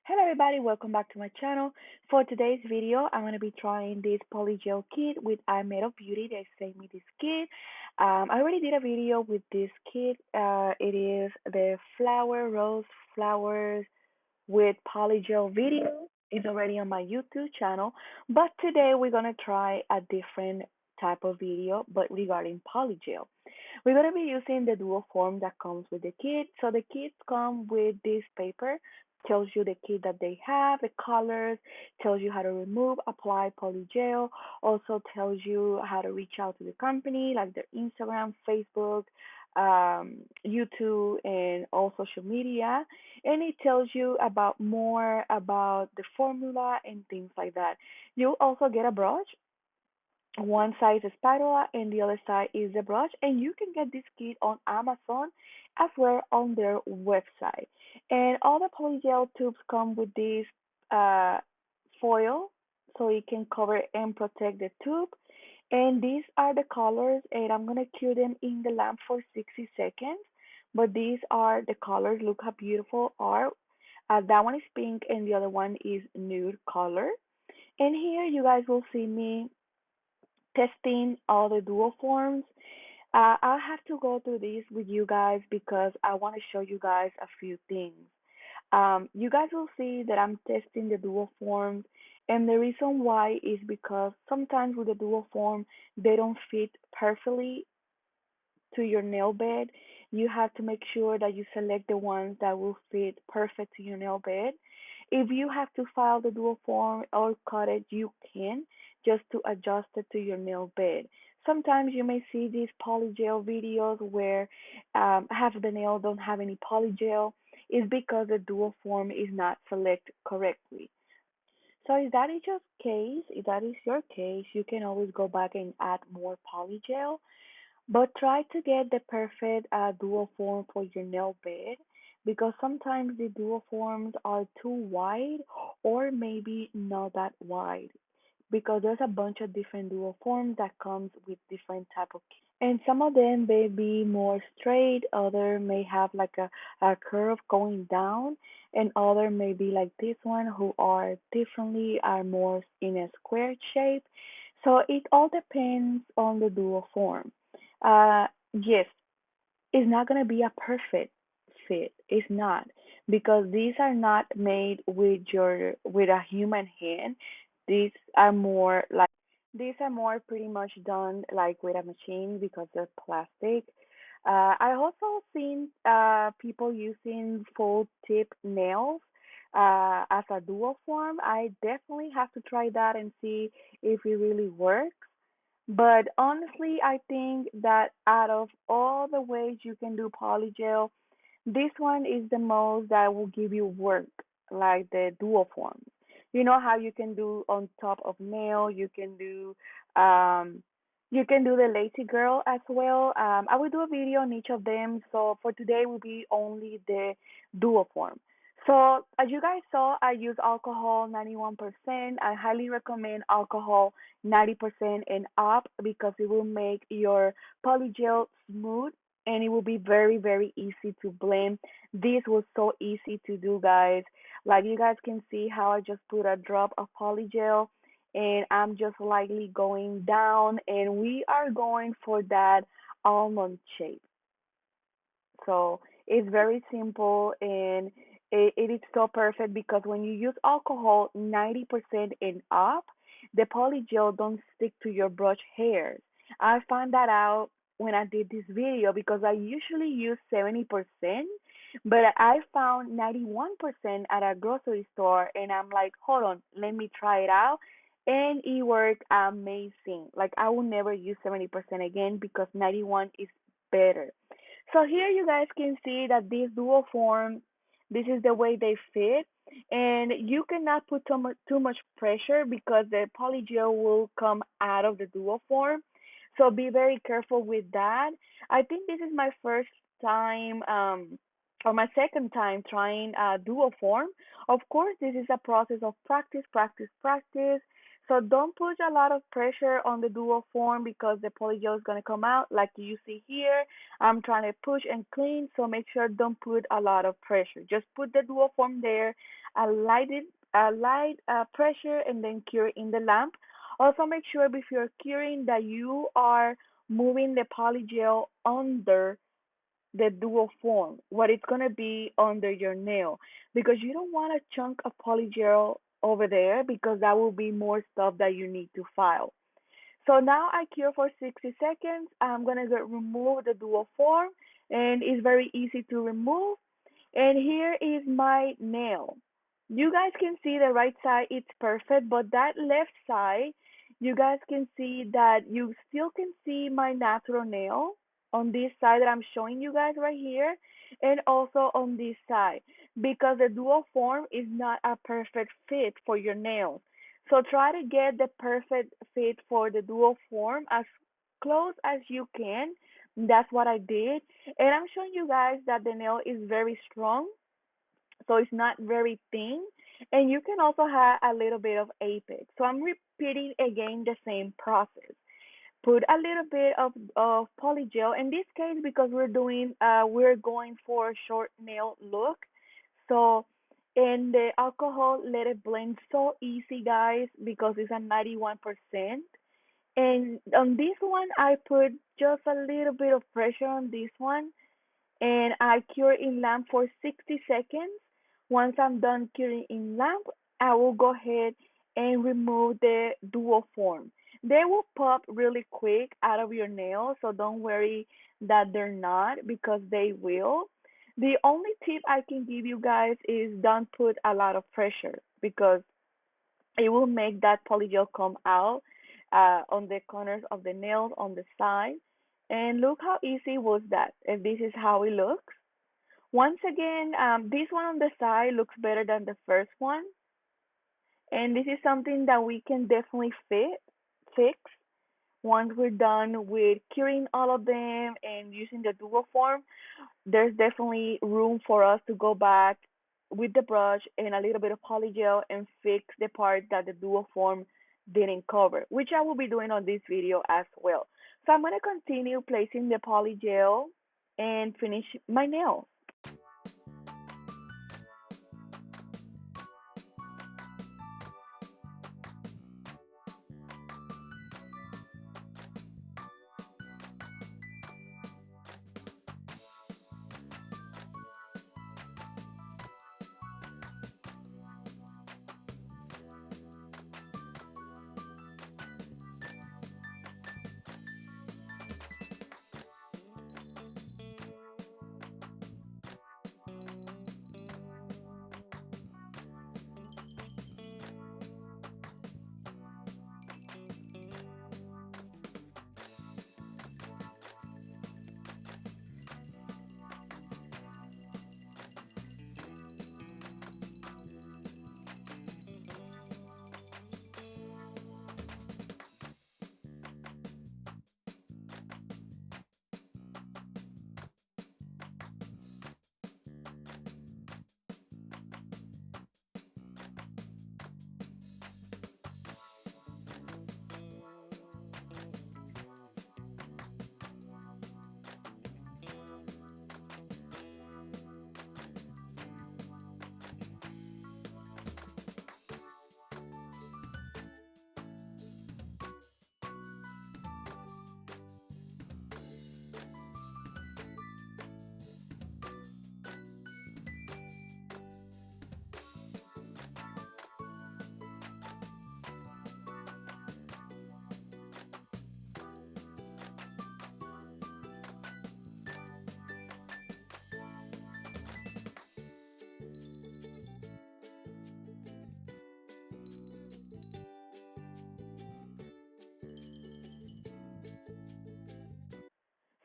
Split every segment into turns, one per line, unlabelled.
Hello everybody, welcome back to my channel. For today's video, I'm going to be trying this PolyGel kit with I Made of Beauty. They sent me this kit. I already did a video with this kit. It is the rose flowers with PolyGel video. It's already on my YouTube channel. But today we're going to try a different type of video, but regarding PolyGel. We're going to be using the dual form that comes with the kit. So the kits come with this paper, tells you the kit that they have, the colors, tells you how to remove, apply polygel, also tells you how to reach out to the company, like their Instagram, Facebook, YouTube, and all social media. And it tells you about more about the formula and things like that. You also get a brush. One side is a spatula and the other side is the brush, and you can get this kit on Amazon as well on their website. And all the polygel tubes come with this uh, foil so it can cover and protect the tube. And these are the colors, and I'm gonna cure them in the lamp for 60 seconds. But these are the colors. Look how beautiful are. That one is pink and the other one is nude color. And here you guys will see me testing all the dual forms. I'll have to go through this with you guys because I want to show you guys a few things. You guys will see that I'm testing the dual forms, and the reason why is because sometimes with the dual form, they don't fit perfectly to your nail bed. You have to make sure that you select the ones that will fit perfect to your nail bed. If you have to file the dual form or cut it, you can just to adjust it to your nail bed. Sometimes you may see these polygel videos where half of the nail don't have any polygel. It's because the dual form is not selected correctly. So if that is your case, if that is your case, you can always go back and add more polygel, but try to get the perfect dual form for your nail bed because sometimes the dual forms are too wide or maybe not that wide because there's a bunch of different dual forms that comes with different type of kits. And some of them may be more straight, other may have like a curve going down, and other may be like this one who are differently are more in a square shape. So it all depends on the dual form. Yes, it's not gonna be a perfect fit. It's not because these are not made with a human hand. These are more like these are more pretty much done like with a machine because they're plastic. I also seen people using full tip nails as a dual form. I definitely have to try that and see if it really works. But honestly, I think that out of all the ways you can do polygel, this one is the most that will give you work, like the dual forms. You know how you can do on top of nail, um you can do the lazy girl as well. I will do a video on each of them. So for today will be only the dual form. So as you guys saw, I use alcohol 91%. I highly recommend alcohol 90% and up because it will make your polygel smooth and it will be very, very easy to blend. This was so easy to do, guys. Like you guys can see how I just put a drop of polygel and I'm just lightly going down and we are going for that almond shape. So it's very simple and it is so perfect because when you use alcohol 90% and up, the polygel don't stick to your brush hairs. I found that out when I did this video because I usually use 70%, but I found 91% at a grocery store and I'm like, hold on, let me try it out. And it worked amazing. Like I will never use 70% again because 91 is better. So here you guys can see that this dual form, this is the way they fit, and you cannot put too much pressure because the polygel will come out of the dual form. So be very careful with that. I think this is my first time, or my second time trying dual form. Of course, this is a process of practice, practice, practice. So don't put a lot of pressure on the dual form because the polygel is gonna come out like you see here. I'm trying to push and clean, so make sure don't put a lot of pressure. Just put the dual form there, a light pressure and then cure in the lamp. Also, make sure before curing that you are moving the polygel under the dual form, what it's gonna be under your nail, because you don't want a chunk of polygel over there because that will be more stuff that you need to file. So now I cure for 60 seconds. I'm gonna remove the dual form, and it's very easy to remove. And here is my nail. You guys can see the right side, it's perfect, but that left side, you guys can see that you still can see my natural nail on this side that I'm showing you guys right here, and also on this side, because the dual form is not a perfect fit for your nails. So try to get the perfect fit for the dual form as close as you can. That's what I did. And I'm showing you guys that the nail is very strong, so it's not very thin. And you can also have a little bit of apex. So I'm repeating again the same process. Put a little bit of polygel. In this case, because we're going for a short nail look. So in the alcohol, let it blend so easy, guys, because it's a 91%. And on this one, I put just a little bit of pressure on this one, and I cure in lamp for 60 seconds. Once I'm done curing in lamp, I will go ahead and remove the dual form. They will pop really quick out of your nail, so don't worry that they're not, because they will. The only tip I can give you guys is don't put a lot of pressure, because it will make that polygel come out on the corners of the nails on the side. And look how easy was that. And this is how it looks. Once again, this one on the side looks better than the first one. And this is something that we can definitely fix once we're done with curing all of them and using the dual form. There's definitely room for us to go back with the brush and a little bit of polygel and fix the part that the dual form didn't cover, which I will be doing on this video as well. So I'm going to continue placing the polygel and finish my nails.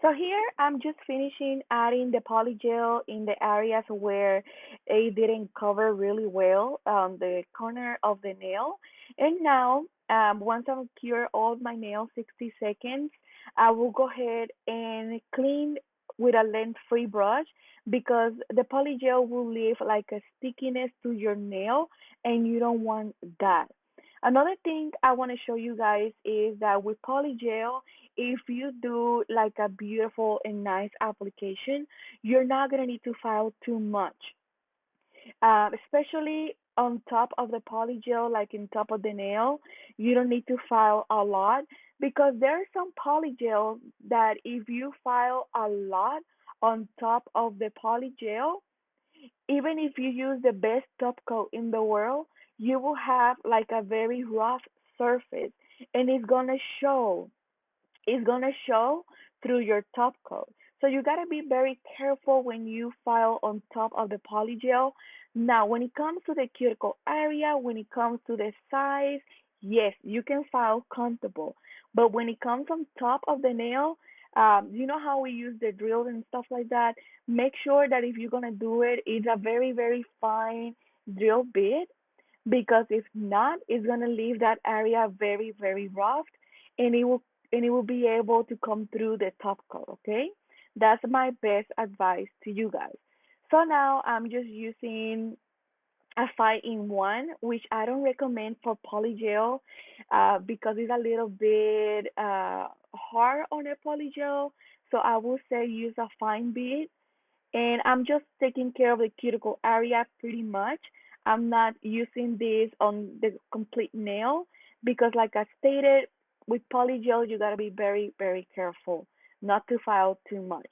So here I'm just finishing adding the polygel in the areas where it didn't cover really well, the corner of the nail. And now, once I've cured all my nails 60 seconds, I will go ahead and clean with a length-free brush, because the polygel will leave like a stickiness to your nail, and you don't want that. Another thing I want to show you guys is that with polygel, if you do like a beautiful and nice application, you're not gonna need to file too much. Especially on top of the polygel, like in top of the nail. You don't need to file a lot because there are some polygel that if you file a lot on top of the polygel, even if you use the best top coat in the world, you will have like a very rough surface and it's gonna show through your top coat. So you gotta be very careful when you file on top of the polygel. Now, when it comes to the cuticle area, when it comes to the size, yes, you can file comfortable. But when it comes on top of the nail, you know how we use the drill and stuff like that. Make sure that if you're gonna do it, it's a very, very fine drill bit because if not, it's gonna leave that area very, very rough, and it will be able to come through the top coat. Okay, that's my best advice to you guys. So now I'm just using a 5-in-1, which I don't recommend for polygel, because it's a little bit hard on a polygel. So I will say use a fine bit, and I'm just taking care of the cuticle area pretty much. I'm not using this on the complete nail because, like I stated, with polygel, you gotta be very, very careful not to file too much.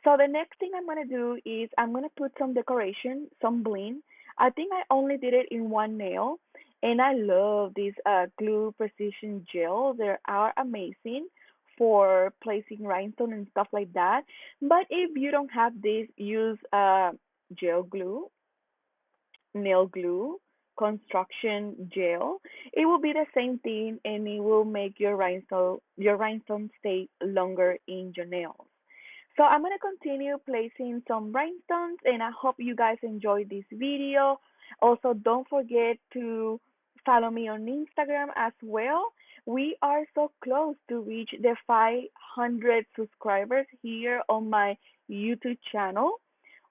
So the next thing I'm gonna do is I'm gonna put some decoration, some bling. I think I only did it in one nail, and I love these glue precision gel. They are amazing for placing rhinestone and stuff like that. But if you don't have this, use gel glue, nail glue, construction gel. It will be the same thing, and it will make your rhinestone stay longer in your nails. So I'm gonna continue placing some rhinestones, and I hope you guys enjoyed this video. Also, don't forget to follow me on Instagram as well. We are so close to reach the 500 subscribers here on my YouTube channel.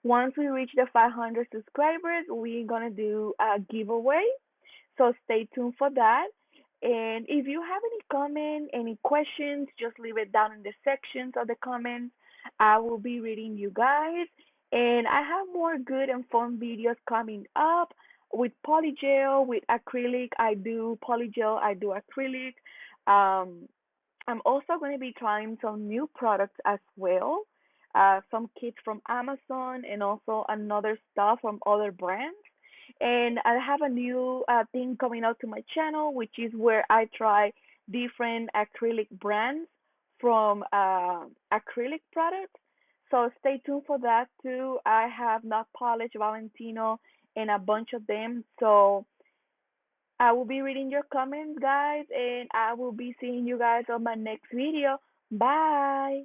Once we reach the 500 subscribers, we're gonna do a giveaway. So stay tuned for that. And if you have any comment, any questions, just leave it down in the sections of the comments. I will be reading you guys. And I have more good and fun videos coming up with polygel, with acrylic. I do polygel, I do acrylic. Um, I'm also going to be trying some new products as well. Some kits from Amazon and also another stuff from other brands. And I have a new thing coming out to my channel, which is where I try different acrylic brands from acrylic products. So stay tuned for that too. I have not polished Valentino and a bunch of them. So I will be reading your comments, guys, and I will be seeing you guys on my next video. Bye.